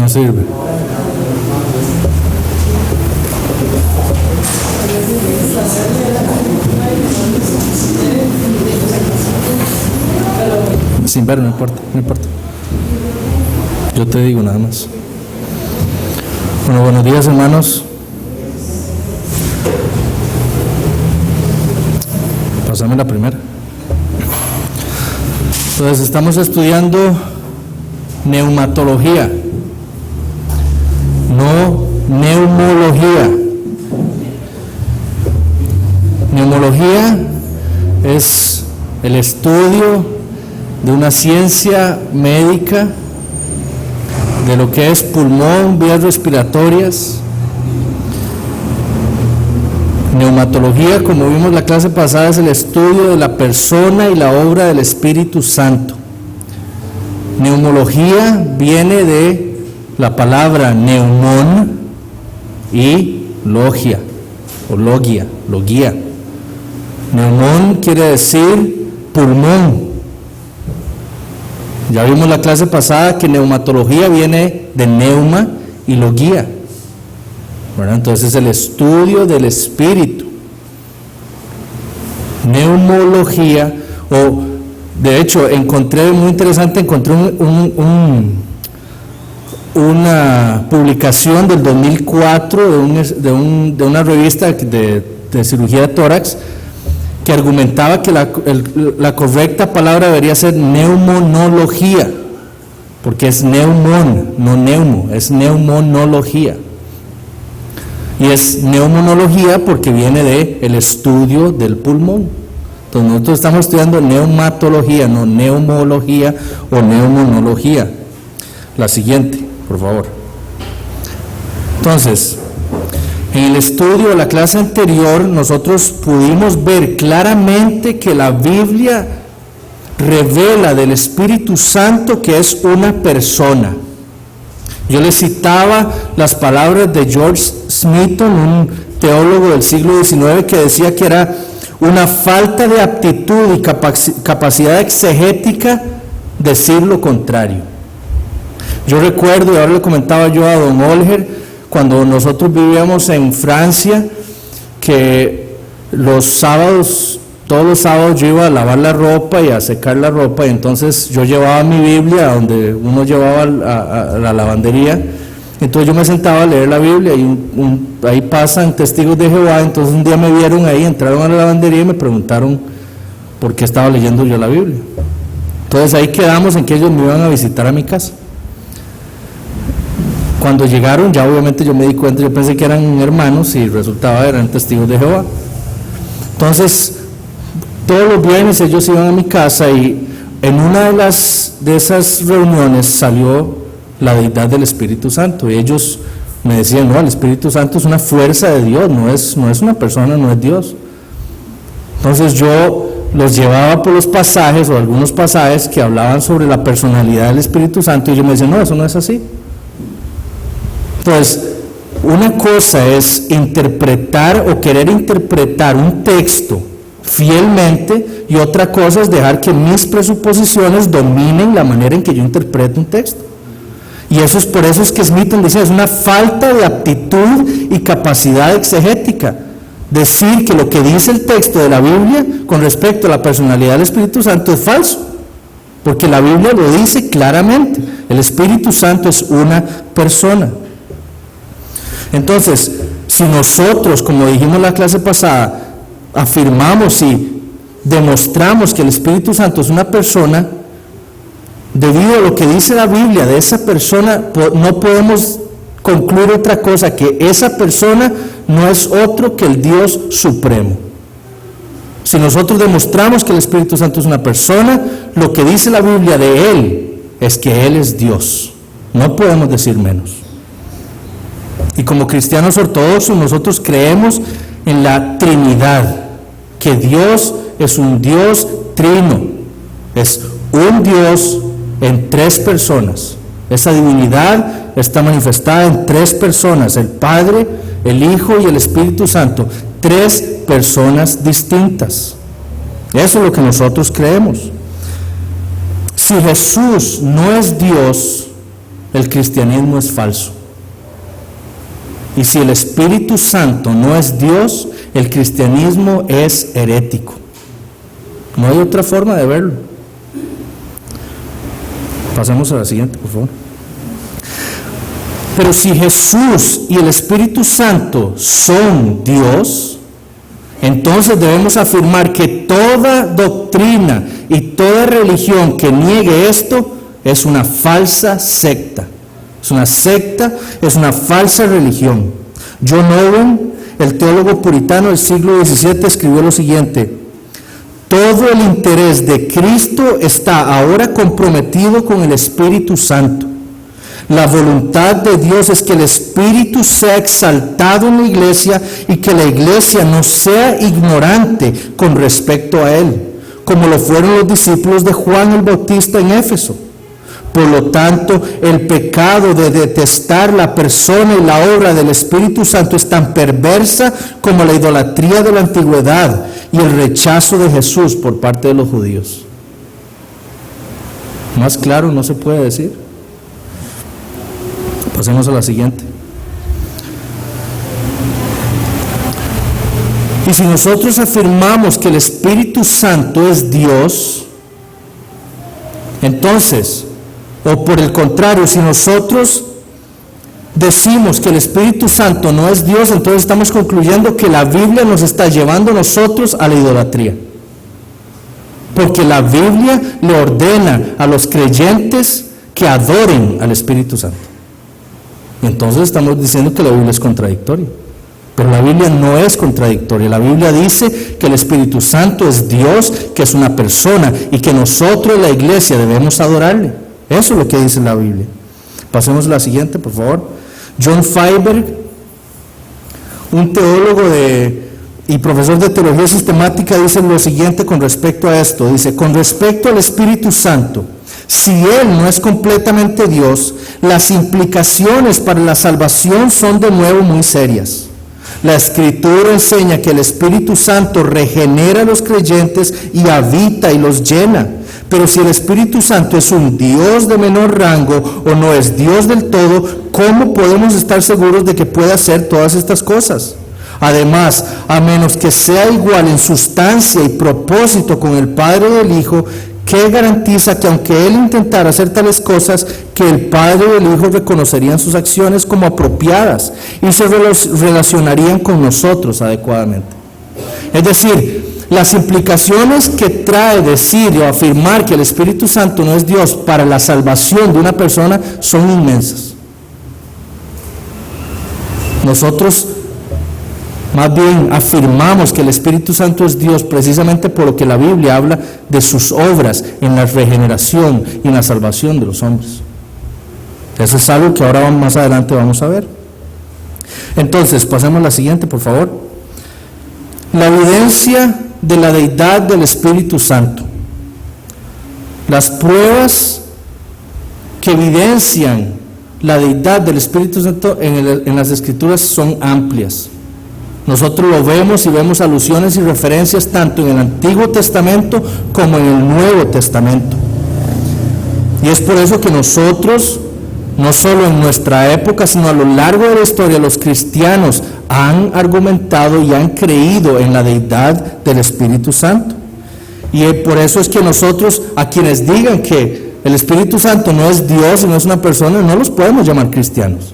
no sirve. Sin ver, no importa. Yo te digo nada más. Bueno, buenos días, hermanos. Pásame la primera. Entonces, estamos estudiando neumatología, no neumología. Neumología es el estudio de una ciencia médica de lo que es pulmón, vías respiratorias. Neumatología, como vimos la clase pasada, es el estudio de la persona y la obra del Espíritu Santo. Neumología viene de la palabra neumón y logia, o logia. Neumón quiere decir pulmón. Ya vimos la clase pasada que neumatología viene de neuma y logía, ¿verdad? Entonces el estudio del espíritu. Neumología, o de hecho encontré muy interesante, una publicación del 2004 de una revista de cirugía de tórax, que argumentaba que la correcta palabra debería ser neumonología, porque es neumón, no neumo, es neumonología. Y es neumonología porque viene de el estudio del pulmón. Entonces nosotros estamos estudiando neumatología, no neumología o neumonología. La siguiente, por favor. Entonces, en el estudio de la clase anterior, nosotros pudimos ver claramente que la Biblia revela del Espíritu Santo que es una persona. Yo les citaba las palabras de George Smeaton, un teólogo del siglo XIX, que decía que era una falta de aptitud y capacidad exegética decir lo contrario. Yo recuerdo, y ahora le comentaba yo a don Olger, cuando nosotros vivíamos en Francia, que todos los sábados yo iba a lavar la ropa y a secar la ropa, y entonces yo llevaba mi Biblia donde uno llevaba a la lavandería. Entonces yo me sentaba a leer la Biblia y ahí pasan testigos de Jehová. Entonces un día me vieron ahí, entraron a la lavandería y me preguntaron por qué estaba leyendo yo la Biblia. Entonces ahí quedamos en que ellos me iban a visitar a mi casa. Cuando llegaron, ya obviamente yo me di cuenta, yo pensé que eran hermanos y resultaba eran testigos de Jehová. Entonces todos los viernes ellos iban a mi casa, y en una de esas reuniones salió la deidad del Espíritu Santo, y ellos me decían: no, el Espíritu Santo es una fuerza de Dios, no es una persona, no es Dios. Entonces yo los llevaba por los pasajes, o algunos pasajes que hablaban sobre la personalidad del Espíritu Santo, y ellos me decían: no, eso no es así. Entonces, una cosa es interpretar o querer interpretar un texto fielmente, y otra cosa es dejar que mis presuposiciones dominen la manera en que yo interpreto un texto. Y eso es por eso es que Smeaton decía: es una falta de aptitud y capacidad exegética decir que lo que dice el texto de la Biblia con respecto a la personalidad del Espíritu Santo es falso, porque la Biblia lo dice claramente: el Espíritu Santo es una persona. Entonces, si nosotros, como dijimos la clase pasada, afirmamos y demostramos que el Espíritu Santo es una persona, debido a lo que dice la Biblia de esa persona, no podemos concluir otra cosa, que esa persona no es otro que el Dios supremo. Si nosotros demostramos que el Espíritu Santo es una persona, lo que dice la Biblia de Él es que Él es Dios. No podemos decir menos. Y como cristianos ortodoxos, nosotros creemos en la Trinidad, que Dios es un Dios trino, es un Dios en tres personas. Esa divinidad está manifestada en tres personas: el Padre, el Hijo y el Espíritu Santo. Tres personas distintas. Eso es lo que nosotros creemos. Si Jesús no es Dios, el cristianismo es falso. Y si el Espíritu Santo no es Dios, el cristianismo es herético. No hay otra forma de verlo. Pasemos a la siguiente, por favor. Pero si Jesús y el Espíritu Santo son Dios, entonces debemos afirmar que toda doctrina y toda religión que niegue esto es una falsa secta. Es una secta, es una falsa religión. John Owen, el teólogo puritano del siglo XVII, escribió lo siguiente: todo el interés de Cristo está ahora comprometido con el Espíritu Santo. La voluntad de Dios es que el Espíritu sea exaltado en la iglesia y que la iglesia no sea ignorante con respecto a Él, como lo fueron los discípulos de Juan el Bautista en Éfeso. Por lo tanto, el pecado de detestar la persona y la obra del Espíritu Santo es tan perversa como la idolatría de la antigüedad y el rechazo de Jesús por parte de los judíos. Más claro no se puede decir. Pasemos a la siguiente. Y si nosotros afirmamos que el Espíritu Santo es Dios, entonces, o por el contrario, si nosotros decimos que el Espíritu Santo no es Dios, entonces estamos concluyendo que la Biblia nos está llevando a nosotros a la idolatría. Porque la Biblia le ordena a los creyentes que adoren al Espíritu Santo. Entonces estamos diciendo que la Biblia es contradictoria. Pero la Biblia no es contradictoria. La Biblia dice que el Espíritu Santo es Dios, que es una persona y que nosotros, la iglesia, debemos adorarle. Eso es lo que dice la Biblia. Pasemos a la siguiente, por favor. John Feinberg, un teólogo y profesor de teología sistemática, dice lo siguiente con respecto a esto. Dice: con respecto al Espíritu Santo, si Él no es completamente Dios, las implicaciones para la salvación son de nuevo muy serias. La Escritura enseña que el Espíritu Santo regenera a los creyentes y habita y los llena. Pero si el Espíritu Santo es un Dios de menor rango o no es Dios del todo, ¿cómo podemos estar seguros de que pueda hacer todas estas cosas? Además, a menos que sea igual en sustancia y propósito con el Padre y el Hijo, ¿qué garantiza que aunque Él intentara hacer tales cosas, que el Padre y el Hijo reconocerían sus acciones como apropiadas y se relacionarían con nosotros adecuadamente? Es decir, las implicaciones que trae decir o afirmar que el Espíritu Santo no es Dios para la salvación de una persona son inmensas. Nosotros más bien afirmamos que el Espíritu Santo es Dios precisamente por lo que la Biblia habla de sus obras en la regeneración y en la salvación de los hombres. Eso es algo que ahora más adelante vamos a ver. Entonces, pasemos a la siguiente, por favor. La evidencia de la deidad del Espíritu Santo. Las pruebas que evidencian la deidad del Espíritu Santo en las Escrituras son amplias. Nosotros lo vemos y vemos alusiones y referencias tanto en el Antiguo Testamento como en el Nuevo Testamento. Y es por eso que nosotros, no solo en nuestra época, sino a lo largo de la historia, los cristianos han argumentado y han creído en la deidad del Espíritu Santo. Y por eso es que nosotros, a quienes digan que el Espíritu Santo no es Dios y no es una persona, no los podemos llamar cristianos,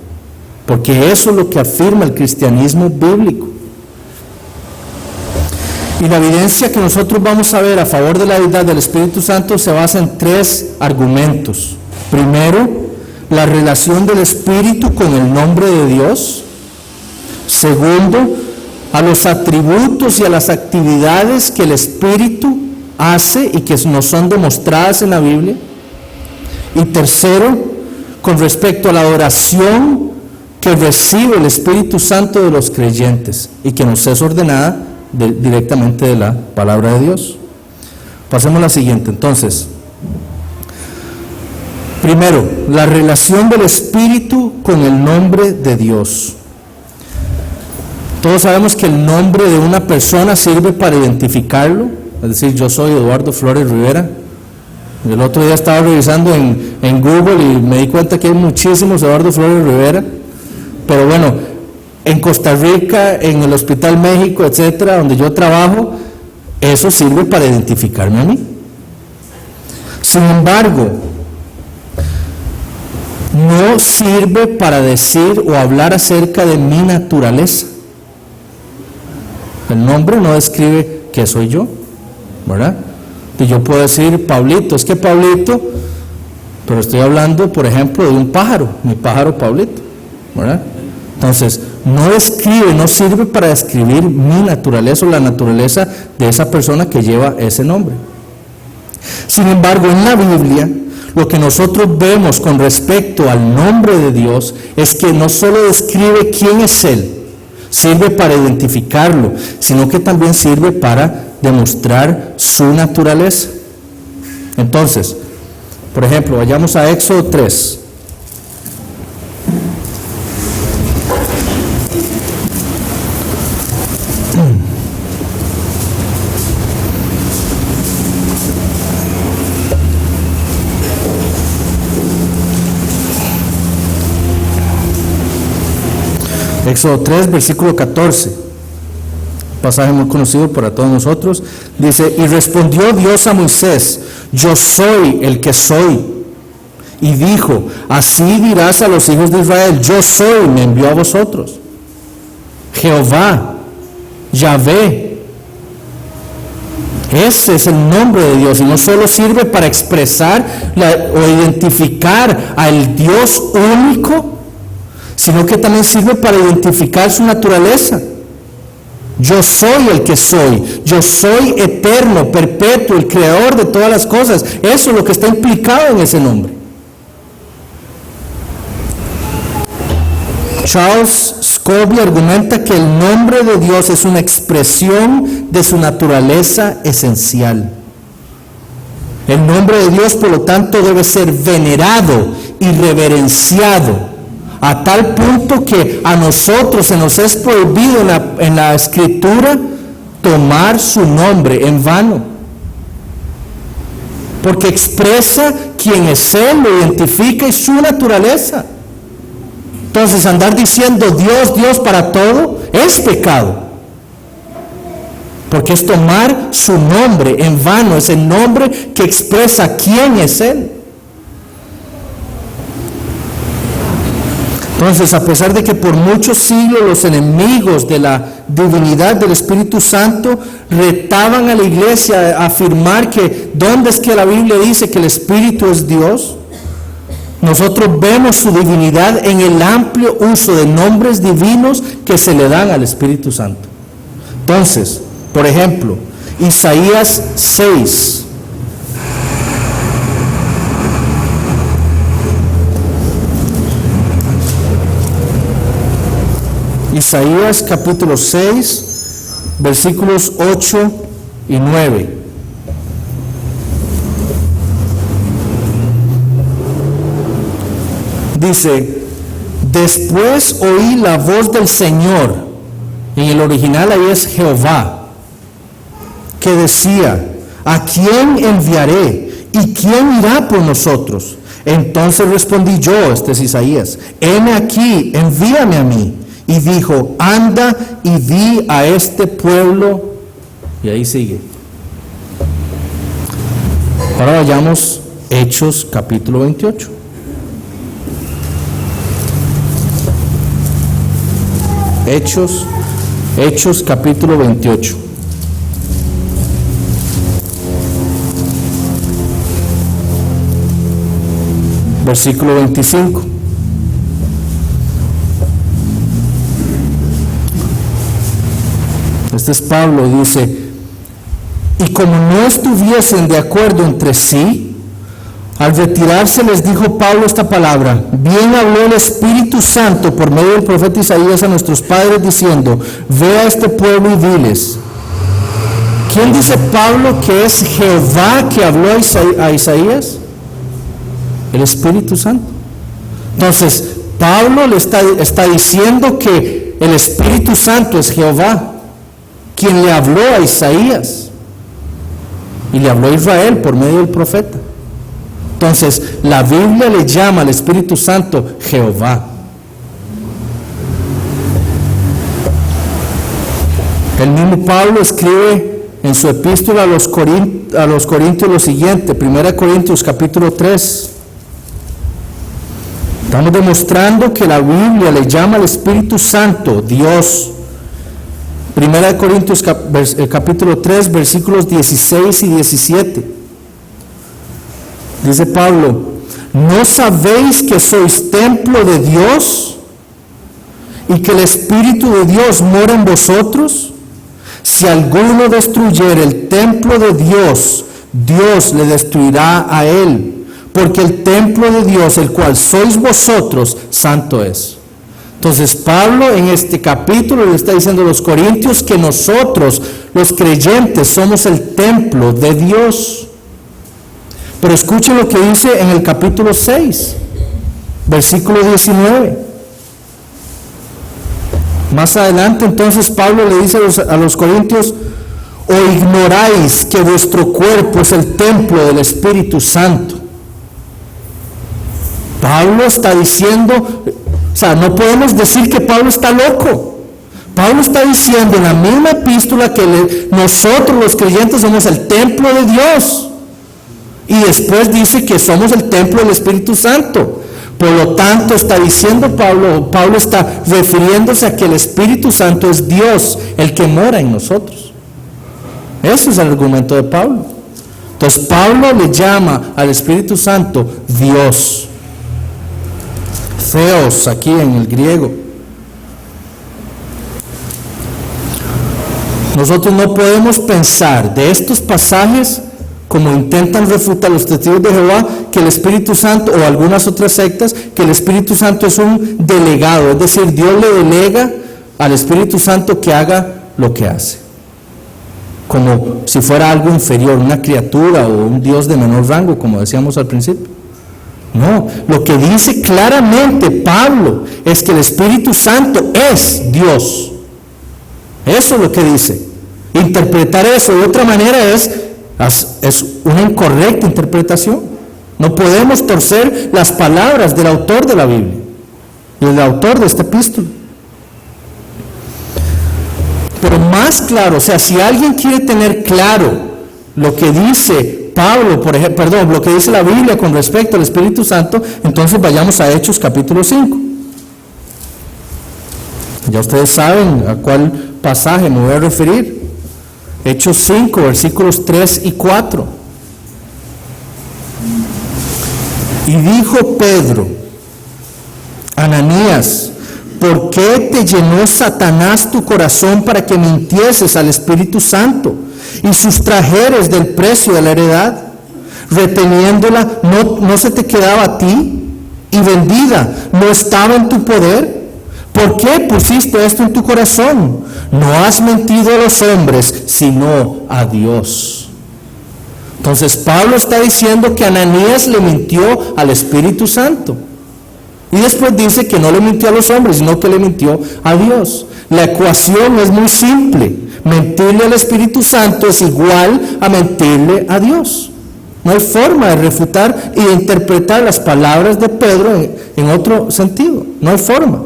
porque eso es lo que afirma el cristianismo bíblico. Y la evidencia que nosotros vamos a ver a favor de la deidad del Espíritu Santo se basa en tres argumentos. Primero, la relación del Espíritu con el nombre de Dios. Segundo, a los atributos y a las actividades que el Espíritu hace y que nos son demostradas en la Biblia. Y tercero, con respecto a la adoración que recibe el Espíritu Santo de los creyentes y que nos es ordenada directamente de la palabra de Dios. Pasemos a la siguiente. Entonces, primero, la relación del Espíritu con el nombre de Dios. Todos sabemos que el nombre de una persona sirve para identificarlo, es decir, yo soy Eduardo Flores Rivera, El otro día estaba revisando en Google y me di cuenta que hay muchísimos Eduardo Flores Rivera. Pero bueno, en Costa Rica, en el Hospital México, etcétera, donde yo trabajo, eso sirve para identificarme a mí. Sin embargo, no sirve para decir o hablar acerca de mi naturaleza. El nombre no describe qué soy yo, ¿verdad? Y yo puedo decir Pablito, es que Pablito, pero estoy hablando, por ejemplo, de un pájaro, mi pájaro Pablito, ¿verdad? Entonces, no describe, no sirve para describir mi naturaleza o la naturaleza de esa persona que lleva ese nombre. Sin embargo, en la Biblia, lo que nosotros vemos con respecto al nombre de Dios es que no solo describe quién es Él, sirve para identificarlo, sino que también sirve para demostrar su naturaleza. Entonces, por ejemplo, vayamos a Éxodo 3. Éxodo 3, versículo 14, pasaje muy conocido para todos nosotros, dice: y respondió Dios a Moisés, yo soy el que soy. Y dijo, así dirás a los hijos de Israel, yo soy, me envió a vosotros. Jehová, Yahvé, ese es el nombre de Dios, y no solo sirve para expresar o identificar al Dios único, sino que también sirve para identificar su naturaleza. Yo soy el que soy, yo soy eterno, perpetuo, el creador de todas las cosas. Eso es lo que está implicado en ese nombre. Charles Scobie argumenta que el nombre de Dios es una expresión de su naturaleza esencial. El nombre de Dios, por lo tanto, debe ser venerado y reverenciado, a tal punto que a nosotros se nos es prohibido en la Escritura tomar su nombre en vano, porque expresa quién es Él, lo identifica y su naturaleza. Entonces, andar diciendo Dios, Dios para todo es pecado, porque es tomar su nombre en vano, es el nombre que expresa quién es Él. Entonces, a pesar de que por muchos siglos los enemigos de la divinidad del Espíritu Santo retaban a la iglesia a afirmar que ¿dónde es que la Biblia dice que el Espíritu es Dios? Nosotros vemos su divinidad en el amplio uso de nombres divinos que se le dan al Espíritu Santo. Entonces, por ejemplo, Isaías 6. Isaías capítulo 6, versículos 8 y 9. Dice, después oí la voz del Señor, en el original ahí es Jehová, que decía, ¿a quién enviaré? ¿Y quién irá por nosotros? Entonces respondí yo, este es Isaías, heme aquí, envíame a mí. Y dijo, anda y di a este pueblo, y ahí sigue. Ahora vayamos Hechos capítulo 28. Hechos capítulo 28. Versículo 25. Este es Pablo, dice, y como no estuviesen de acuerdo entre sí, al retirarse les dijo Pablo esta palabra, bien habló el Espíritu Santo por medio del profeta Isaías a nuestros padres diciendo, ve a este pueblo y diles. ¿Quién dice Pablo que es Jehová que habló a Isaías? El Espíritu Santo. Entonces, Pablo le está diciendo que el Espíritu Santo es Jehová, quien le habló a Isaías y le habló a Israel por medio del profeta. Entonces, la Biblia le llama al Espíritu Santo Jehová. El mismo Pablo escribe en su epístola a los Corintios lo siguiente, 1 Corintios capítulo 3. Estamos demostrando que la Biblia le llama al Espíritu Santo Dios. 1 Corintios capítulo 3, versículos 16 y 17. Dice Pablo: ¿no sabéis que sois templo de Dios y que el Espíritu de Dios mora en vosotros? Si alguno destruyere el templo de Dios, Dios le destruirá a él, porque el templo de Dios, el cual sois vosotros, santo es. Entonces Pablo en este capítulo le está diciendo a los corintios que nosotros, los creyentes, somos el templo de Dios. Pero escuchen lo que dice en el capítulo 6, versículo 19. Más adelante entonces Pablo le dice a los corintios: ¿o ignoráis que vuestro cuerpo es el templo del Espíritu Santo? Pablo está diciendo, o sea, no podemos decir que Pablo está loco. Pablo está diciendo en la misma epístola que nosotros los creyentes somos el templo de Dios. Y después dice que somos el templo del Espíritu Santo. Por lo tanto, está diciendo Pablo está refiriéndose a que el Espíritu Santo es Dios, el que mora en nosotros. Ese es el argumento de Pablo. Entonces, Pablo le llama al Espíritu Santo Dios. Theos, aquí en el griego. Nosotros no podemos pensar de estos pasajes, como intentan refutar los testigos de Jehová, que el Espíritu Santo, o algunas otras sectas, que el Espíritu Santo es un delegado, es decir, Dios le delega al Espíritu Santo que haga lo que hace, como si fuera algo inferior, una criatura o un Dios de menor rango, como decíamos al principio. No, lo que dice claramente Pablo es que el Espíritu Santo es Dios. Eso es lo que dice. Interpretar eso de otra manera es una incorrecta interpretación. No podemos torcer las palabras del autor de la Biblia y del autor de esta epístola. Pero más claro, o sea, si alguien quiere tener claro lo que dice Pablo, por ejemplo, lo que dice la Biblia con respecto al Espíritu Santo, entonces vayamos a Hechos capítulo 5. Ya ustedes saben a cuál pasaje me voy a referir. Hechos 5, versículos 3 y 4. Y dijo Pedro: Ananías, ¿por qué te llenó Satanás tu corazón para que mintieses al Espíritu Santo y sustrajeres del precio de la heredad? Reteniéndola, ¿no se te quedaba a ti? Y vendida, ¿no estaba en tu poder? ¿Por qué pusiste esto en tu corazón? No has mentido a los hombres, sino a Dios. Entonces Pablo está diciendo que Ananías le mintió al Espíritu Santo. Y después dice que no le mintió a los hombres, sino que le mintió a Dios. La ecuación es muy simple. Mentirle al Espíritu Santo es igual a mentirle a Dios. No hay forma de refutar y de interpretar las palabras de Pedro en otro sentido. No hay forma.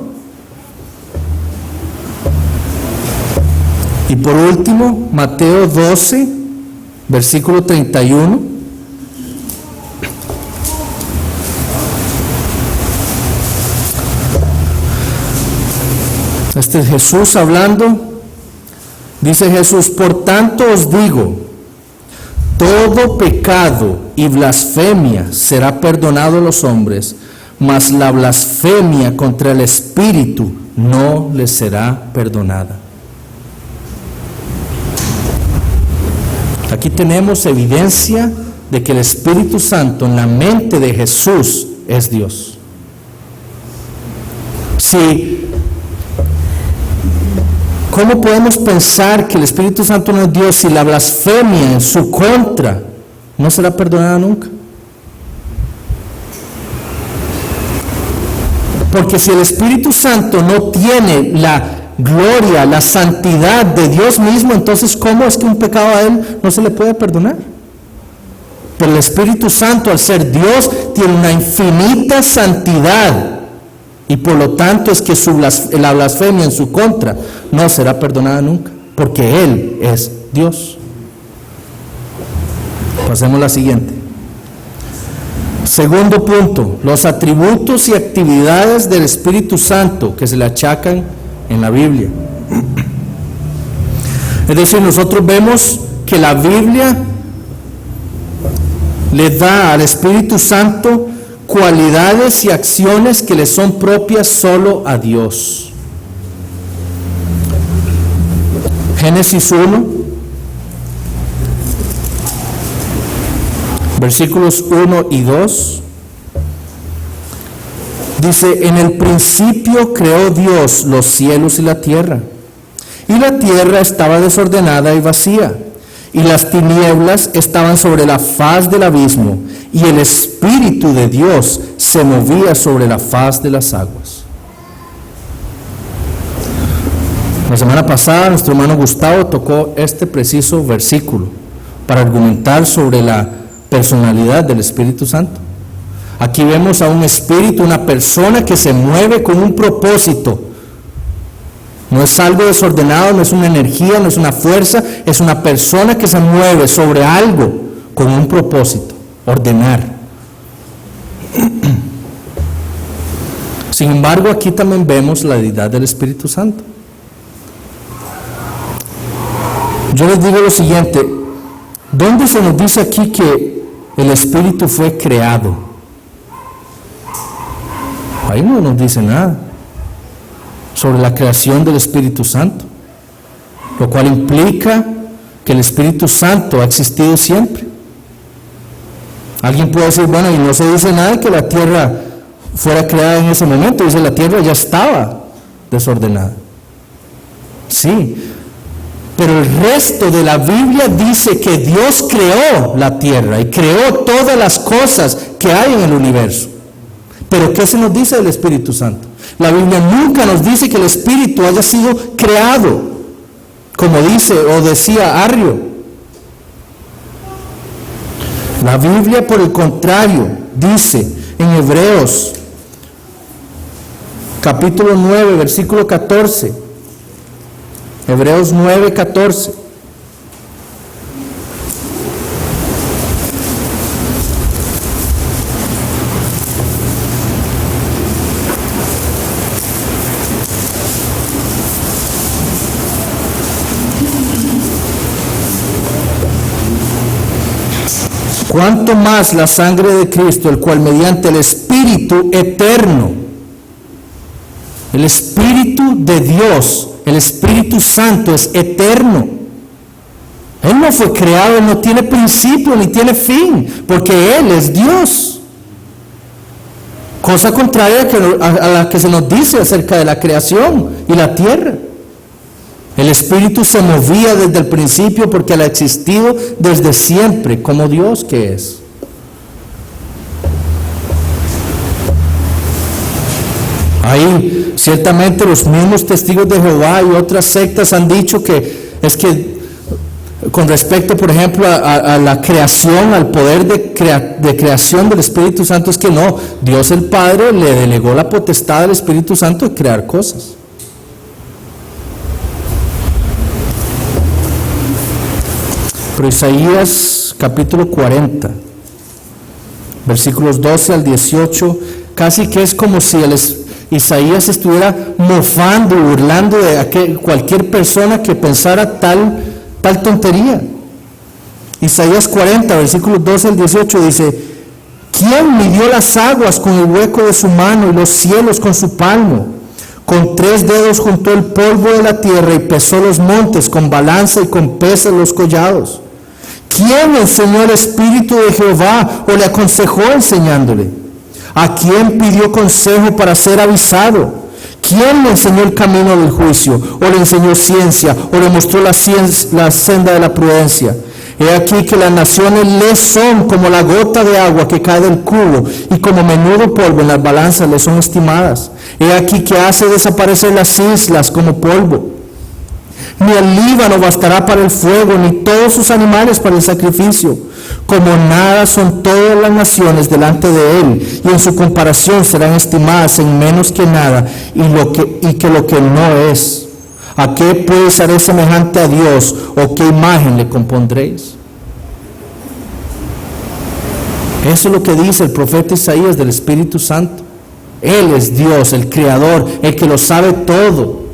Y por último, Mateo 12, versículo 31. Este es Jesús hablando. Dice Jesús: por tanto os digo, todo pecado y blasfemia será perdonado a los hombres, mas la blasfemia contra el Espíritu no les será perdonada. Aquí tenemos evidencia de que el Espíritu Santo en la mente de Jesús es Dios. ¿Cómo podemos pensar que el Espíritu Santo no es Dios si la blasfemia en su contra no será perdonada nunca? Porque si el Espíritu Santo no tiene la gloria, la santidad de Dios mismo, entonces ¿cómo es que un pecado a Él no se le puede perdonar? Pero el Espíritu Santo, al ser Dios, tiene una infinita santidad. Y por lo tanto es que la blasfemia en su contra no será perdonada nunca, porque Él es Dios. Pasemos a la siguiente. Segundo punto, los atributos y actividades del Espíritu Santo que se le achacan en la Biblia. Es decir, nosotros vemos que la Biblia le da al Espíritu Santo cualidades y acciones que le son propias solo a Dios. Génesis 1, versículos 1 y 2, dice: en el principio creó Dios los cielos y la tierra estaba desordenada y vacía, y las tinieblas estaban sobre la faz del abismo, y el Espíritu de Dios se movía sobre la faz de las aguas. La semana pasada nuestro hermano Gustavo tocó este preciso versículo para argumentar sobre la personalidad del Espíritu Santo. Aquí vemos a un espíritu, una persona que se mueve con un propósito. No es algo desordenado, no es una energía, no es una fuerza, es una persona que se mueve sobre algo con un propósito, ordenar. Sin embargo, aquí también vemos la deidad del Espíritu Santo. Yo les digo lo siguiente: ¿dónde se nos dice aquí que el Espíritu fue creado? Ahí no nos dice nada sobre la creación del Espíritu Santo, lo cual implica que el Espíritu Santo ha existido siempre. Alguien puede decir, bueno, y no se dice nada de que la tierra fuera creada en ese momento. Dice, la tierra ya estaba desordenada. Sí, pero el resto de la Biblia dice que Dios creó la tierra y creó todas las cosas que hay en el universo. Pero ¿qué se nos dice del Espíritu Santo? La Biblia nunca nos dice que el Espíritu haya sido creado, como dice o decía Arrio. La Biblia, por el contrario, dice en Hebreos capítulo 9, versículo 14. Hebreos 9, 14. Cuanto más la sangre de Cristo, el cual mediante el Espíritu eterno, el Espíritu de Dios, el Espíritu Santo es eterno. Él no fue creado, Él no tiene principio ni tiene fin, porque Él es Dios. Cosa contraria a la que se nos dice acerca de la creación y la tierra. El Espíritu se movía desde el principio porque Él ha existido desde siempre como Dios que es. Ahí ciertamente los mismos testigos de Jehová y otras sectas han dicho que es que con respecto, por ejemplo, a la creación, al poder de creación del Espíritu Santo, es que no, Dios el Padre le delegó la potestad al Espíritu Santo de crear cosas. Pero Isaías capítulo 40, versículos 12 al 18, casi que es como si Isaías estuviera mofando, burlando de cualquier persona que pensara tal tontería. Isaías 40, versículos 12 al 18 dice: ¿quién midió las aguas con el hueco de su mano y los cielos con su palmo? Con 3 dedos juntó el polvo de la tierra y pesó los montes con balanza y con pesas los collados. ¿Quién enseñó el Espíritu de Jehová o le aconsejó enseñándole? ¿A quién pidió consejo para ser avisado? ¿Quién le enseñó el camino del juicio? ¿O le enseñó ciencia? ¿O le mostró la senda de la prudencia? He aquí que las naciones le son como la gota de agua que cae del cubo, y como menudo polvo en las balanzas le son estimadas. He aquí que hace desaparecer las islas como polvo. Ni el Líbano bastará para el fuego, ni todos sus animales para el sacrificio. Como nada son todas las naciones delante de él, y en su comparación serán estimadas en menos que nada, y que lo que no es. ¿A qué pues seré semejante a Dios, o qué imagen le compondréis? Eso es lo que dice el profeta Isaías del Espíritu Santo. Él es Dios, el Creador, el que lo sabe todo.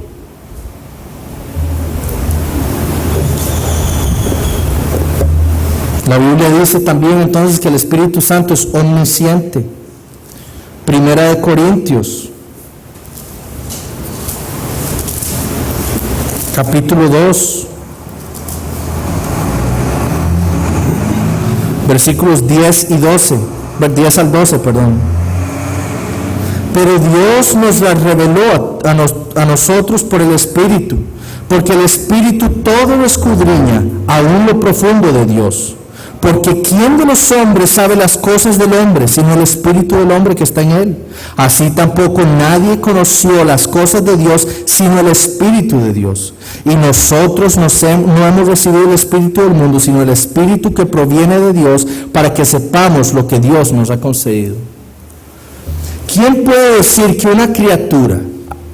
La Biblia dice también entonces que el Espíritu Santo es omnisciente. Primera de Corintios, capítulo 2, versículos 10 y 12, 10 al 12, perdón. Pero Dios nos la reveló a nosotros por el Espíritu, porque el Espíritu todo lo escudriña, aún lo profundo de Dios. Porque ¿quién de los hombres sabe las cosas del hombre, sino el Espíritu del hombre que está en él? Así tampoco nadie conoció las cosas de Dios, sino el Espíritu de Dios. Y nosotros no hemos recibido el Espíritu del mundo, sino el Espíritu que proviene de Dios, para que sepamos lo que Dios nos ha concedido. ¿Quién puede decir que una criatura,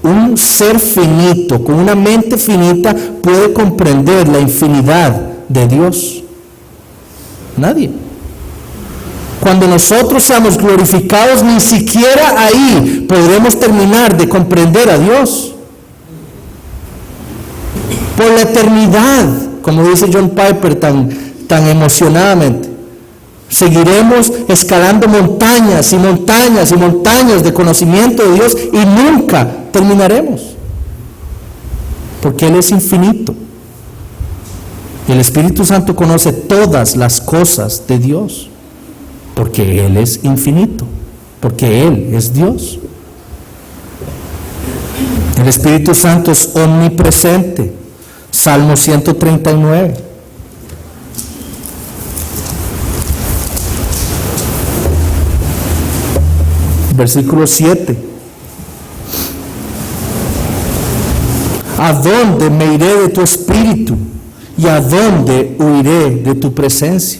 un ser finito, con una mente finita, puede comprender la infinidad de Dios? Nadie. Cuando nosotros seamos glorificados, ni siquiera ahí podremos terminar de comprender a Dios. Por la eternidad, como dice John Piper tan emocionadamente, seguiremos escalando montañas y montañas y montañas de conocimiento de Dios y nunca terminaremos, porque Él es infinito. El Espíritu Santo conoce todas las cosas de Dios, porque Él es infinito, porque Él es Dios. El Espíritu Santo es omnipresente. Salmo 139. Versículo 7. ¿A dónde me iré de tu espíritu? ¿Y a dónde huiré de tu presencia?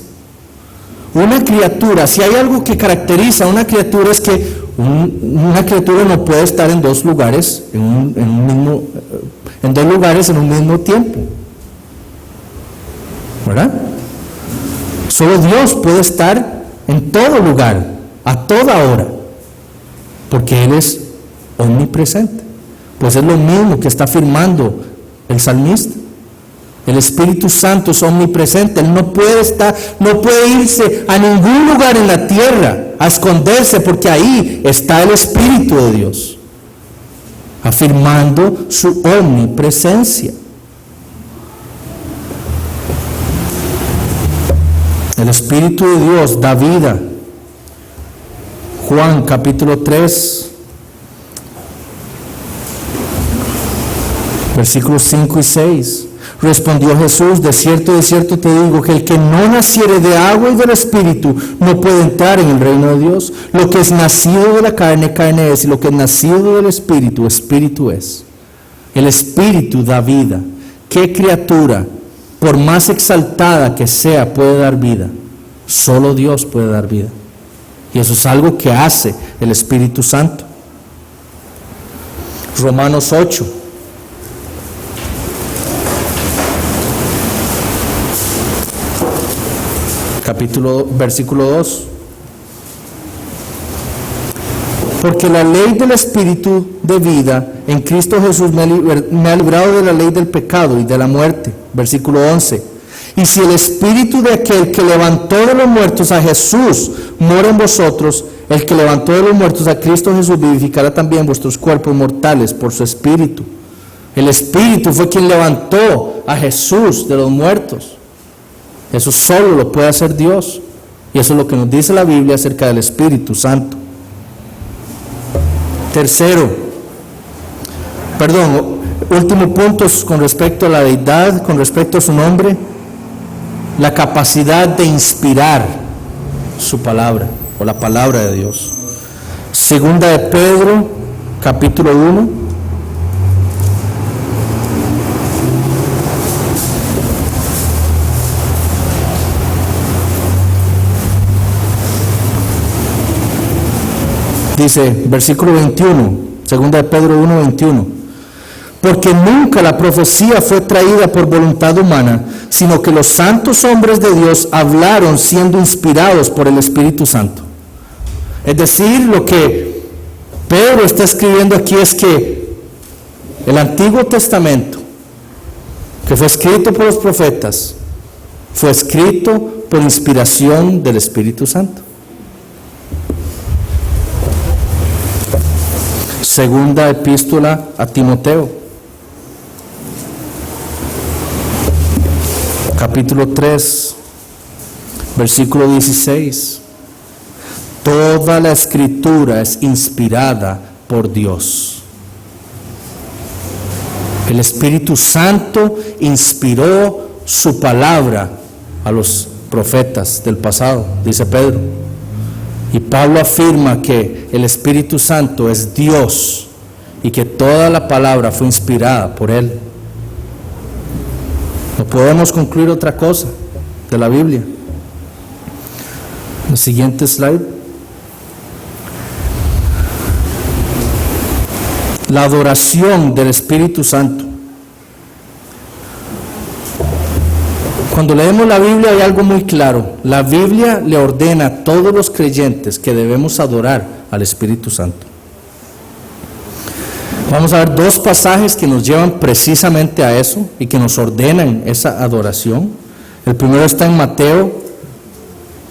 Una criatura, si hay algo que caracteriza a una criatura, es que una criatura no puede estar en dos lugares en dos lugares en un mismo tiempo, ¿verdad? Solo Dios puede estar en todo lugar, a toda hora, porque Él es omnipresente. Pues es lo mismo que está afirmando el salmista. El Espíritu Santo es omnipresente. Él no puede irse a ningún lugar en la tierra a esconderse, porque ahí está el Espíritu de Dios, afirmando su omnipresencia. El Espíritu de Dios da vida. Juan capítulo 3, versículos 5 y 6. Respondió Jesús: de cierto te digo, que el que no naciere de agua y del Espíritu no puede entrar en el reino de Dios. Lo que es nacido de la carne, carne es, y lo que es nacido del Espíritu, Espíritu es. El Espíritu da vida. ¿Qué criatura, por más exaltada que sea, puede dar vida? Solo Dios puede dar vida. Y eso es algo que hace el Espíritu Santo. Romanos 8. Versículo 2. Porque la ley del Espíritu de vida en Cristo Jesús me ha librado de la ley del pecado y de la muerte. Versículo 11. Y si el Espíritu de aquel que levantó de los muertos a Jesús mora en vosotros, el que levantó de los muertos a Cristo Jesús vivificará también vuestros cuerpos mortales por su Espíritu. El Espíritu fue quien levantó a Jesús de los muertos. Eso solo lo puede hacer Dios. Y eso es lo que nos dice la Biblia acerca del Espíritu Santo. Último punto con respecto a la deidad, con respecto a su nombre: la capacidad de inspirar su palabra, o la palabra de Dios. Segunda de Pedro, capítulo 1. Dice, versículo 21, segunda de Pedro 1, 21. Porque nunca la profecía fue traída por voluntad humana, sino que los santos hombres de Dios hablaron siendo inspirados por el Espíritu Santo. Es decir, lo que Pedro está escribiendo aquí es que el Antiguo Testamento, que fue escrito por los profetas, fue escrito por inspiración del Espíritu Santo. Segunda epístola a Timoteo, capítulo 3, versículo 16. Toda la escritura es inspirada por Dios. El Espíritu Santo inspiró su palabra a los profetas del pasado, dice Pedro. Y Pablo afirma que el Espíritu Santo es Dios y que toda la palabra fue inspirada por Él. No podemos concluir otra cosa de la Biblia. El siguiente slide. La adoración del Espíritu Santo. Cuando leemos la Biblia hay algo muy claro. La Biblia le ordena a todos los creyentes que debemos adorar al Espíritu Santo. Vamos a ver dos pasajes que nos llevan precisamente a eso y que nos ordenan esa adoración. El primero está en Mateo,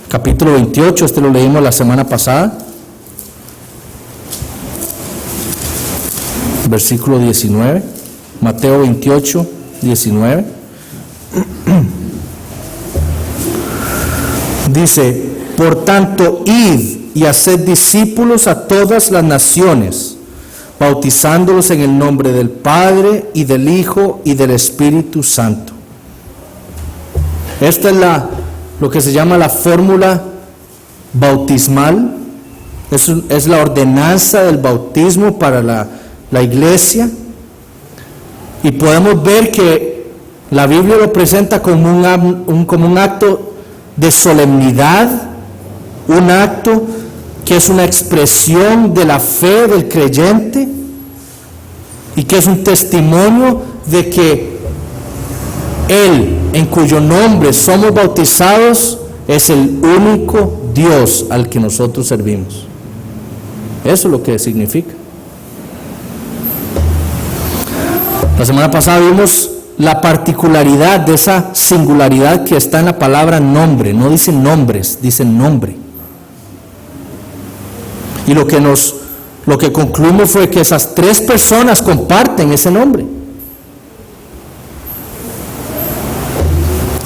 capítulo 28, este lo leímos la semana pasada. Versículo 19, Mateo 28, 19. Dice, por tanto, id y haced discípulos a todas las naciones, bautizándolos en el nombre del Padre y del Hijo y del Espíritu Santo. Esta es lo que se llama la fórmula bautismal, es la ordenanza del bautismo para la iglesia, y podemos ver que la Biblia lo presenta como un acto de solemnidad, un acto que es una expresión de la fe del creyente y que es un testimonio de que Él, en cuyo nombre somos bautizados, es el único Dios al que nosotros servimos. Eso es lo que significa. La semana pasada vimos la particularidad de esa singularidad que está en la palabra nombre. No dicen nombres, dicen nombre. Y lo que concluimos fue que esas tres personas comparten ese nombre.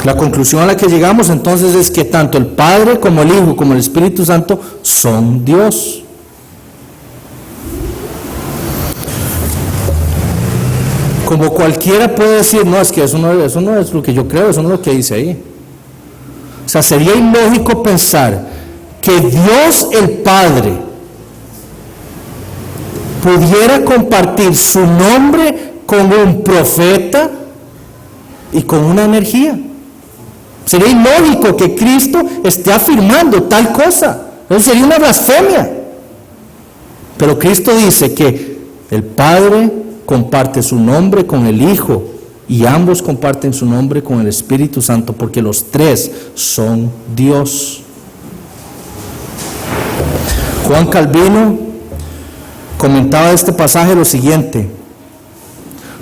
La conclusión a la que llegamos entonces es que tanto el Padre como el Hijo como el Espíritu Santo son Dios. Como cualquiera puede decir, no, es que eso no es lo que yo creo, eso no es lo que dice ahí. O sea, sería ilógico pensar que Dios el Padre pudiera compartir su nombre con un profeta y con una energía. Sería ilógico que Cristo esté afirmando tal cosa. Eso sería una blasfemia. Pero Cristo dice que el Padre comparte su nombre con el Hijo y ambos comparten su nombre con el Espíritu Santo, porque los tres son Dios. Juan Calvino comentaba de este pasaje lo siguiente: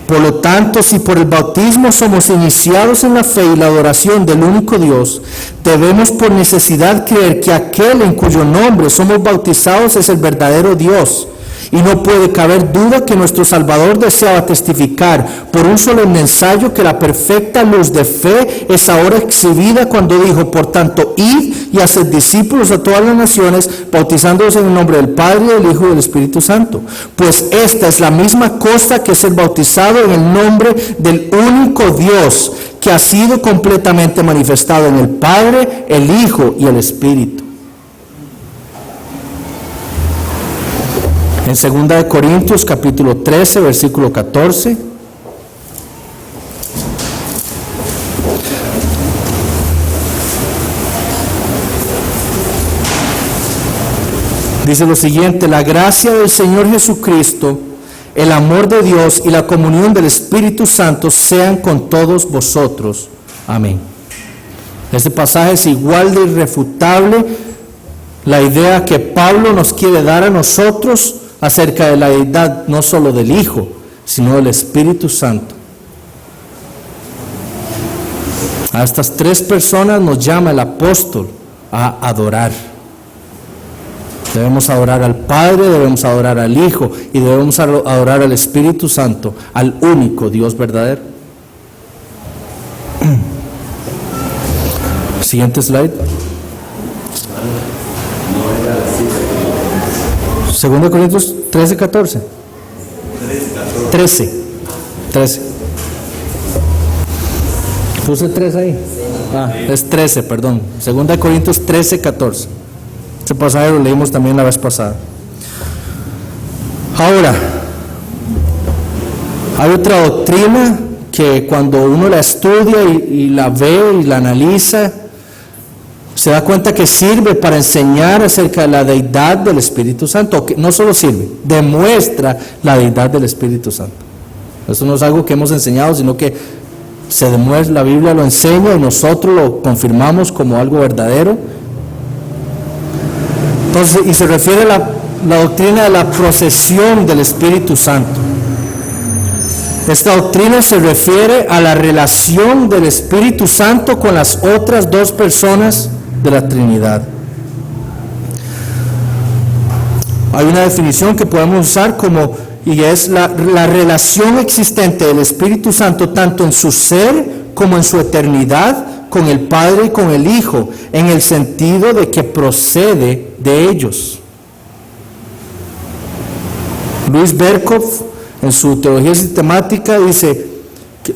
por lo tanto, si por el bautismo somos iniciados en la fe y la adoración del único Dios, debemos por necesidad creer que aquel en cuyo nombre somos bautizados es el verdadero Dios. Y no puede caber duda que nuestro Salvador deseaba testificar por un solemne ensayo que la perfecta luz de fe es ahora exhibida cuando dijo, por tanto, id y haced discípulos a todas las naciones, bautizándolos en el nombre del Padre, del Hijo y del Espíritu Santo. Pues esta es la misma cosa que ser bautizado en el nombre del único Dios, que ha sido completamente manifestado en el Padre, el Hijo y el Espíritu. En 2 Corintios capítulo 13, versículo 14. Dice lo siguiente: la gracia del Señor Jesucristo, el amor de Dios y la comunión del Espíritu Santo sean con todos vosotros. Amén. Este pasaje es igual de irrefutable la idea que Pablo nos quiere dar a nosotros acerca de la deidad no solo del Hijo, sino del Espíritu Santo. A estas tres personas nos llama el apóstol a adorar. Debemos adorar al Padre, debemos adorar al Hijo y debemos adorar al Espíritu Santo, al único Dios verdadero. Siguiente slide. 2 Corintios 13, 14. 13. ¿Puse 3 ahí? Es 13, perdón. 2 Corintios 13, 14. Ese pasaje lo leímos también la vez pasada. Ahora, hay otra doctrina que cuando uno la estudia y la ve y la analiza, se da cuenta que sirve para enseñar acerca de la deidad del Espíritu Santo. Que no solo sirve, demuestra la deidad del Espíritu Santo. Eso no es algo que hemos enseñado, sino que se demuestra, la Biblia lo enseña y nosotros lo confirmamos como algo verdadero. Entonces, y se refiere a la doctrina de la procesión del Espíritu Santo. Esta doctrina se refiere a la relación del Espíritu Santo con las otras dos personas de la Trinidad. Hay una definición que podemos usar y es la relación existente del Espíritu Santo tanto en su ser como en su eternidad con el Padre y con el Hijo, en el sentido de que procede de ellos. Luis Berkhoff, en su teología sistemática, dice,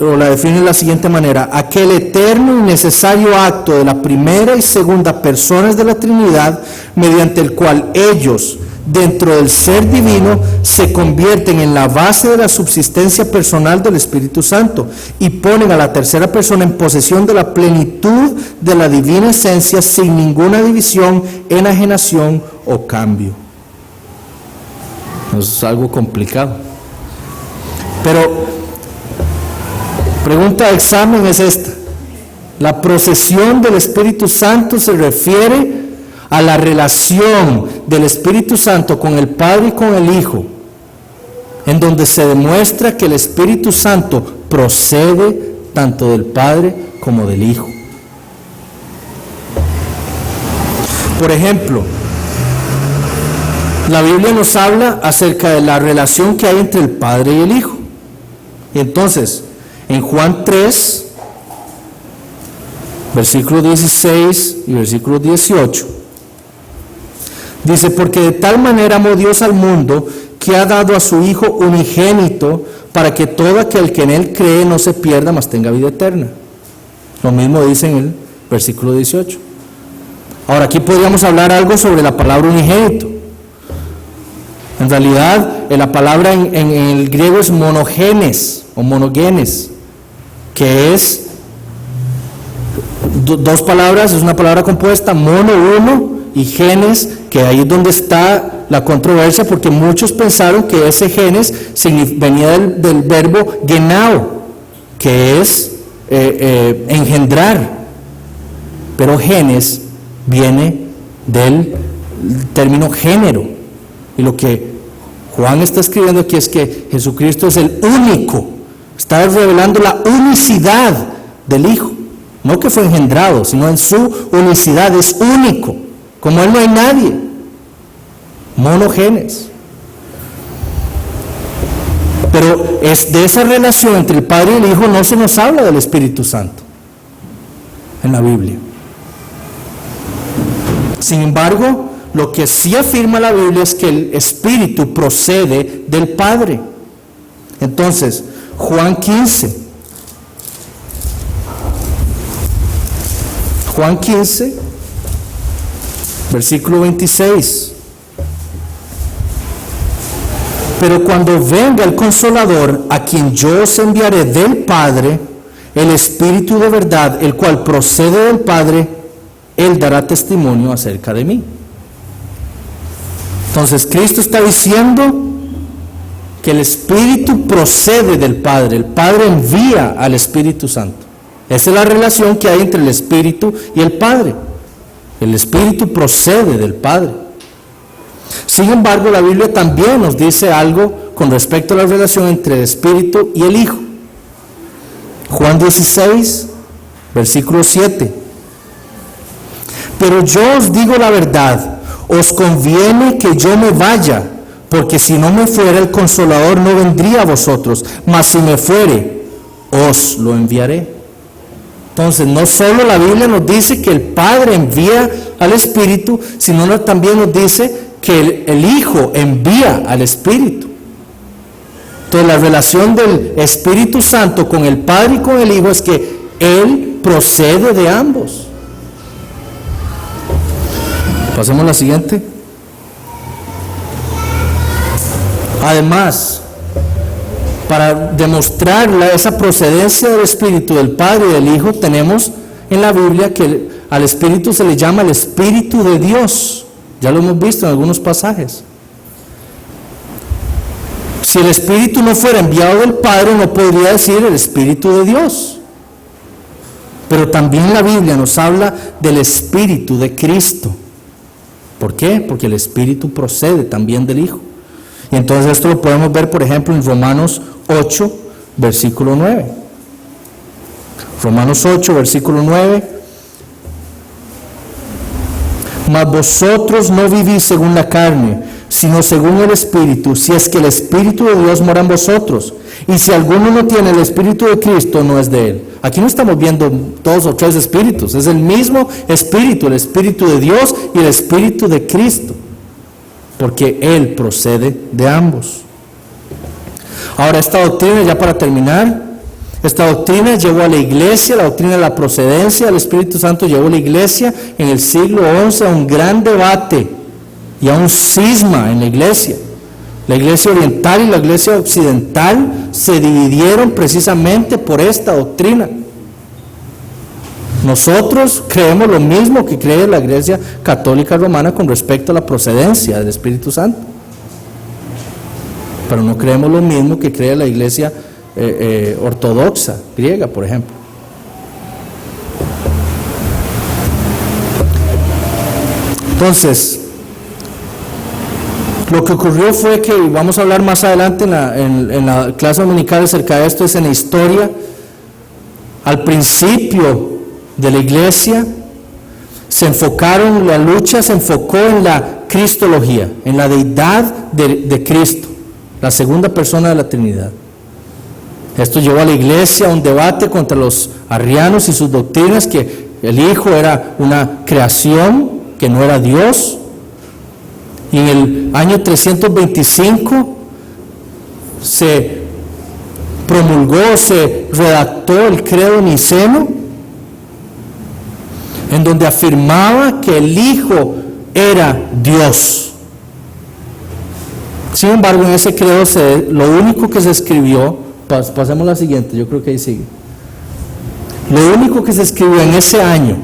o la define de la siguiente manera: aquel eterno y necesario acto de la primera y segunda personas de la Trinidad, mediante el cual ellos, dentro del ser divino, se convierten en la base de la subsistencia personal del Espíritu Santo y ponen a la tercera persona en posesión de la plenitud de la divina esencia sin ninguna división, enajenación o cambio. Eso es algo complicado. Pero pregunta de examen es esta: ¿la procesión del Espíritu Santo se refiere a la relación del Espíritu Santo con el Padre y con el Hijo, en donde se demuestra que el Espíritu Santo procede tanto del Padre como del Hijo? Por ejemplo, la Biblia nos habla acerca de la relación que hay entre el Padre y el Hijo. Entonces, en Juan 3, versículo 16 y versículo 18, dice: porque de tal manera amó Dios al mundo, que ha dado a su Hijo unigénito, para que todo aquel que en Él cree no se pierda, mas tenga vida eterna. Lo mismo dice en el versículo 18. Ahora, aquí podríamos hablar algo sobre la palabra unigénito. En realidad, la palabra en el griego es monogenes o monogenes, que es dos palabras, es una palabra compuesta, mono, uno, y genes, que ahí es donde está la controversia, porque muchos pensaron que ese genes venía del verbo genao, que es engendrar, pero genes viene del término género. Y lo que Juan está escribiendo aquí es que Jesucristo es el único, está revelando la unicidad del Hijo, no que fue engendrado, sino en su unicidad, es único, como Él no hay nadie, monogenes. Pero es de esa relación entre el Padre y el Hijo no se nos habla del Espíritu Santo en la Biblia. Sin embargo, lo que sí afirma la Biblia es que el Espíritu procede del Padre. Entonces, Juan 15, versículo 26. Pero cuando venga el Consolador, a quien yo os enviaré del Padre, el Espíritu de verdad, el cual procede del Padre, Él dará testimonio acerca de mí. Entonces Cristo está diciendo que el Espíritu procede del Padre. El Padre envía al Espíritu Santo. Esa es la relación que hay entre el Espíritu y el Padre. El Espíritu procede del Padre. Sin embargo, la Biblia también nos dice algo con respecto a la relación entre el Espíritu y el Hijo. Juan 16, versículo 7. Pero yo os digo la verdad, os conviene que yo me vaya, porque si no me fuera el Consolador no vendría a vosotros, mas si me fuere, os lo enviaré. Entonces, no solo la Biblia nos dice que el Padre envía al Espíritu, sino también nos dice que el Hijo envía al Espíritu. Entonces, la relación del Espíritu Santo con el Padre y con el Hijo es que Él procede de ambos. Pasemos a la siguiente. Además, para demostrar esa procedencia del Espíritu del Padre y del Hijo, tenemos en la Biblia que al Espíritu se le llama el Espíritu de Dios. Ya lo hemos visto en algunos pasajes. Si el Espíritu no fuera enviado del Padre, no podría decir el Espíritu de Dios. Pero también la Biblia nos habla del Espíritu de Cristo. ¿Por qué? Porque el Espíritu procede también del Hijo. Y entonces esto lo podemos ver, por ejemplo, en Romanos 8, versículo 9. Romanos 8, versículo 9. Mas vosotros no vivís según la carne, sino según el Espíritu, si es que el Espíritu de Dios mora en vosotros. Y si alguno no tiene el Espíritu de Cristo, no es de él. Aquí no estamos viendo 2 o 3 espíritus, es el mismo Espíritu, el Espíritu de Dios y el Espíritu de Cristo, porque Él procede de ambos. Ahora, esta doctrina, ya para terminar, esta doctrina llevó a la iglesia, la doctrina de la procedencia del Espíritu Santo llevó a la iglesia en el siglo XI a un gran debate y a un cisma en la iglesia. La iglesia oriental y la iglesia occidental se dividieron precisamente por esta doctrina. Nosotros creemos lo mismo que cree la Iglesia Católica Romana con respecto a la procedencia del Espíritu Santo, pero no creemos lo mismo que cree la Iglesia ortodoxa griega, por ejemplo. Entonces, lo que ocurrió fue que, vamos a hablar más adelante en la clase dominical acerca de esto, es en la historia. Al principio de la iglesia la lucha se enfocó en la cristología, en la deidad de Cristo, la segunda persona de la Trinidad. Esto llevó a la iglesia a un debate contra los arrianos y sus doctrinas, que el Hijo era una creación, que no era Dios. Y en el año 325 se promulgó, se redactó el credo niceno, en donde afirmaba que el Hijo era Dios. Sin embargo, en ese credo lo único que se escribió, pasemos a la siguiente, yo creo que ahí sigue. Lo único que se escribió en ese año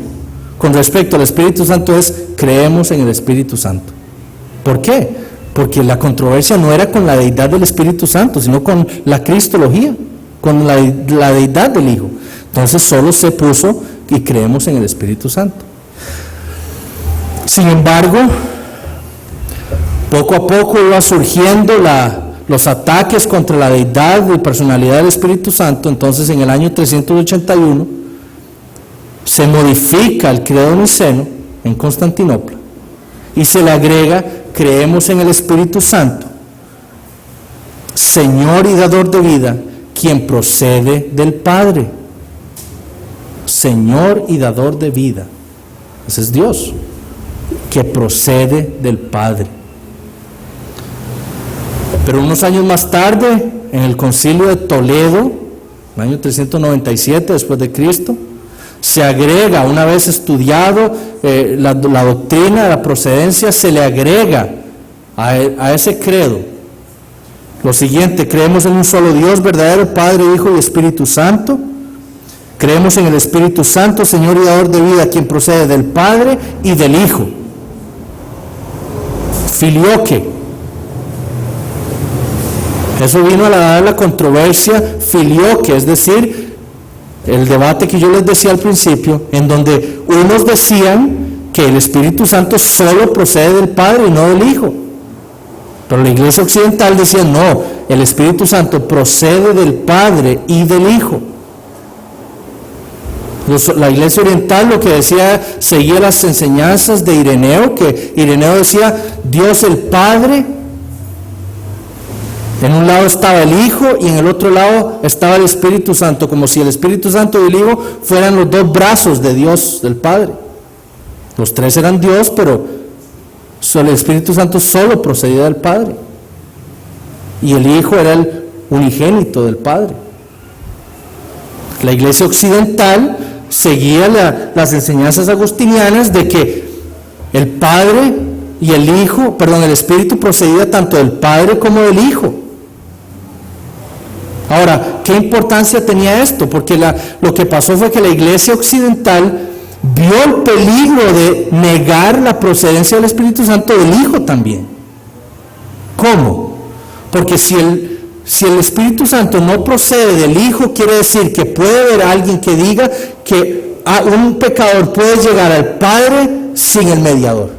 con respecto al Espíritu Santo es: creemos en el Espíritu Santo. ¿Por qué? Porque la controversia no era con la deidad del Espíritu Santo, sino con la cristología, con la deidad del Hijo. Entonces solo se puso y creemos en el Espíritu Santo. Sin embargo, poco a poco iba surgiendo los ataques contra la deidad y personalidad del Espíritu Santo. Entonces, en el año 381 se modifica el credo niceno en Constantinopla y se le agrega: creemos en el Espíritu Santo, Señor y dador de vida, quien procede del Padre. Señor y dador de vida, ese es Dios, que procede del Padre. Pero unos años más tarde, en el Concilio de Toledo, en el año 397 después de Cristo, se agrega, una vez estudiado la doctrina de la procedencia, se le agrega a ese credo lo siguiente: creemos en un solo Dios verdadero, Padre, Hijo y Espíritu Santo. Creemos en el Espíritu Santo, Señor y dador de vida, quien procede del Padre y del Hijo. filioque. Eso vino a dar la controversia filioque, es decir, el debate que yo les decía al principio, en donde unos decían que el Espíritu Santo solo procede del Padre y no del Hijo. Pero la Iglesia Occidental decía, no, el Espíritu Santo procede del Padre y del Hijo. La Iglesia Oriental lo que decía, seguía las enseñanzas de Ireneo, que Ireneo decía, Dios el Padre, en un lado estaba el Hijo y en el otro lado estaba el Espíritu Santo, como si el Espíritu Santo y el Hijo fueran los dos brazos de Dios, del Padre. Los tres eran Dios, pero el Espíritu Santo solo procedía del Padre. Y el Hijo era el unigénito del Padre. La Iglesia Occidental seguía las enseñanzas agustinianas de que el Padre y el Hijo, el Espíritu procedía tanto del Padre como del Hijo. Ahora, ¿qué importancia tenía esto? Porque lo que pasó fue que la Iglesia Occidental vio el peligro de negar la procedencia del Espíritu Santo del Hijo también. ¿Cómo? Porque si el Espíritu Santo no procede del Hijo, quiere decir que puede haber alguien que diga que un pecador puede llegar al Padre sin el mediador.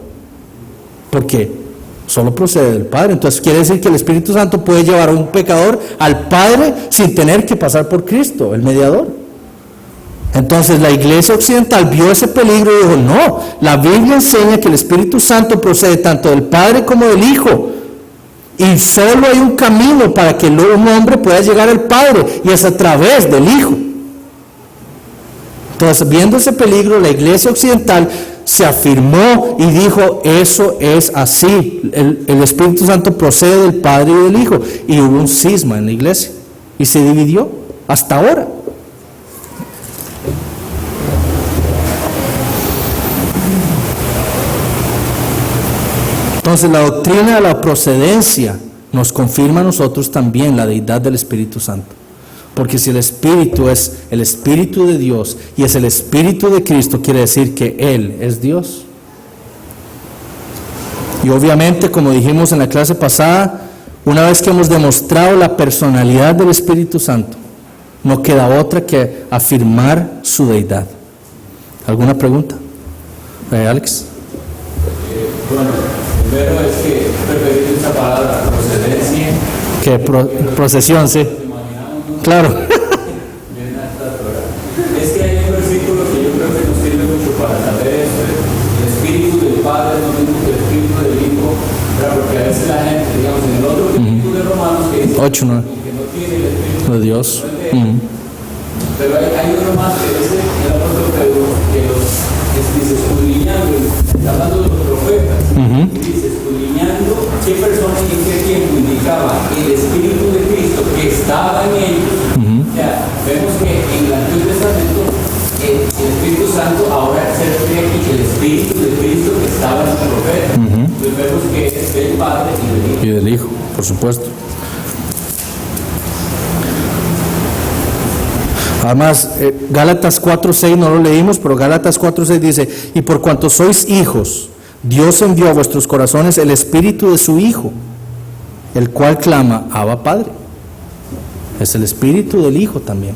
¿Por qué? Solo procede del Padre. Entonces quiere decir que el Espíritu Santo puede llevar a un pecador al Padre sin tener que pasar por Cristo, el mediador. Entonces la Iglesia Occidental vio ese peligro y dijo, no, la Biblia enseña que el Espíritu Santo procede tanto del Padre como del Hijo. Y solo hay un camino para que un hombre pueda llegar al Padre, y es a través del Hijo. Entonces, viendo ese peligro, la Iglesia Occidental se afirmó y dijo, eso es así. El Espíritu Santo procede del Padre y del Hijo. Y hubo un cisma en la Iglesia, y se dividió hasta ahora. Entonces la doctrina de la procedencia nos confirma a nosotros también la deidad del Espíritu Santo. Porque si el Espíritu es el Espíritu de Dios y es el Espíritu de Cristo, quiere decir que Él es Dios. Y obviamente, como dijimos en la clase pasada, una vez que hemos demostrado la personalidad del Espíritu Santo, no queda otra que afirmar su deidad. ¿Alguna pregunta? Alex. Primero es que preferir esa palabra procedencia. Que procesión, sí. Claro. Es que hay un versículo que yo creo que nos sirve mucho para saber esto. El Espíritu del Padre no es el Espíritu del Hijo, porque a veces la gente, digamos, en el otro versículo de Romanos que dice 8, ¿no? que no tiene el Espíritu de Dios. Pero hay uno más que dice el apóstol Pedro que dice escudriñando, está hablando de los profetas, y dice escudriñando qué persona y en qué tiempo indicaba el Espíritu de Cristo que estaba en ellos. Ya, vemos que en el Antiguo Testamento el Espíritu Santo ahora se refiere aquí el Espíritu de Cristo que estaba en los profetas. Entonces vemos que es del Padre y del Hijo. Y del Hijo, por supuesto. Además, Gálatas 4:6 no lo leímos, pero Gálatas 4:6 dice, y por cuanto sois hijos, Dios envió a vuestros corazones el Espíritu de su Hijo, el cual clama, Abba Padre. Es el Espíritu del Hijo también.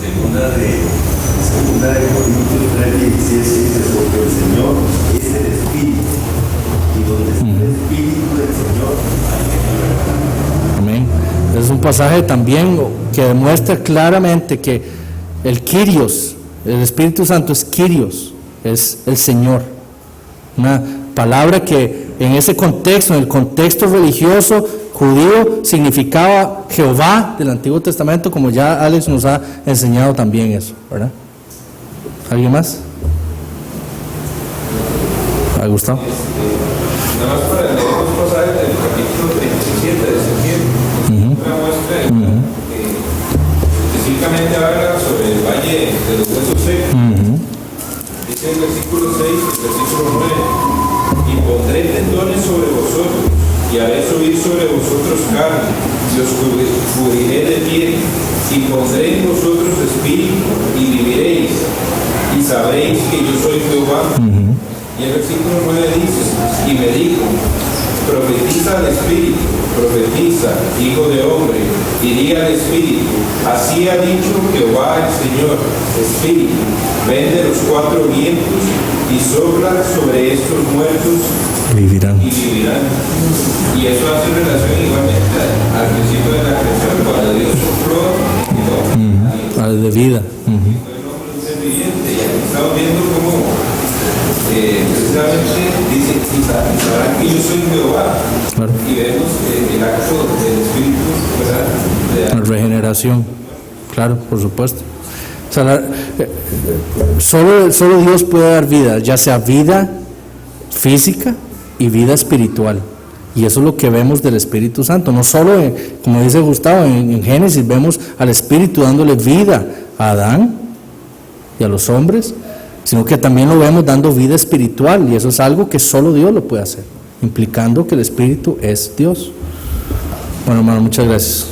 Segunda de Corintios 3:16 dice, porque el Señor es el Espíritu, y donde está el Espíritu del Señor hay libertad. Amén. Es un pasaje también que demuestra claramente que el Kyrios, el Espíritu Santo es Kyrios, es el Señor. Una palabra que en ese contexto, en el contexto religioso judío, significaba Jehová del Antiguo Testamento, como ya Alex nos ha enseñado también eso, ¿verdad? ¿Alguien más? ¿Ha gustado? Nada más para leer dos pasajes del capítulo 37 de Ezequiel. Una muestra que específicamente habla sobre el valle de los huesos secos. Dice el versículo 6 y el versículo 9: y pondré tendones sobre vosotros, y haré subir sobre vosotros carne, y os cubriré de piel, y pondré en vosotros espíritu, y viviréis, y sabréis que yo soy Jehová. Y el versículo 9 dice, y me dijo, profetiza al espíritu, profetiza, hijo de hombre, y di al espíritu, así ha dicho Jehová el Señor, espíritu, ven de los cuatro vientos y sopla sobre estos muertos Vivirán. y vivirán. Y eso hace relación igualmente al principio de la creación, cuando Dios sopló De vida. viviente. Y aquí estamos viendo cómo precisamente dice, y sabrán que yo soy Jehová. Claro. Y vemos el acto del Espíritu, ¿verdad? La regeneración. Claro, por supuesto. O sea, solo Dios puede dar vida, ya sea vida física y vida espiritual. Y eso es lo que vemos del Espíritu Santo. No solo, como dice Gustavo, en Génesis vemos al Espíritu dándole vida a Adán y a los hombres, sino que también lo vemos dando vida espiritual. Y eso es algo que solo Dios lo puede hacer, implicando que el Espíritu es Dios. Bueno, hermano, muchas gracias.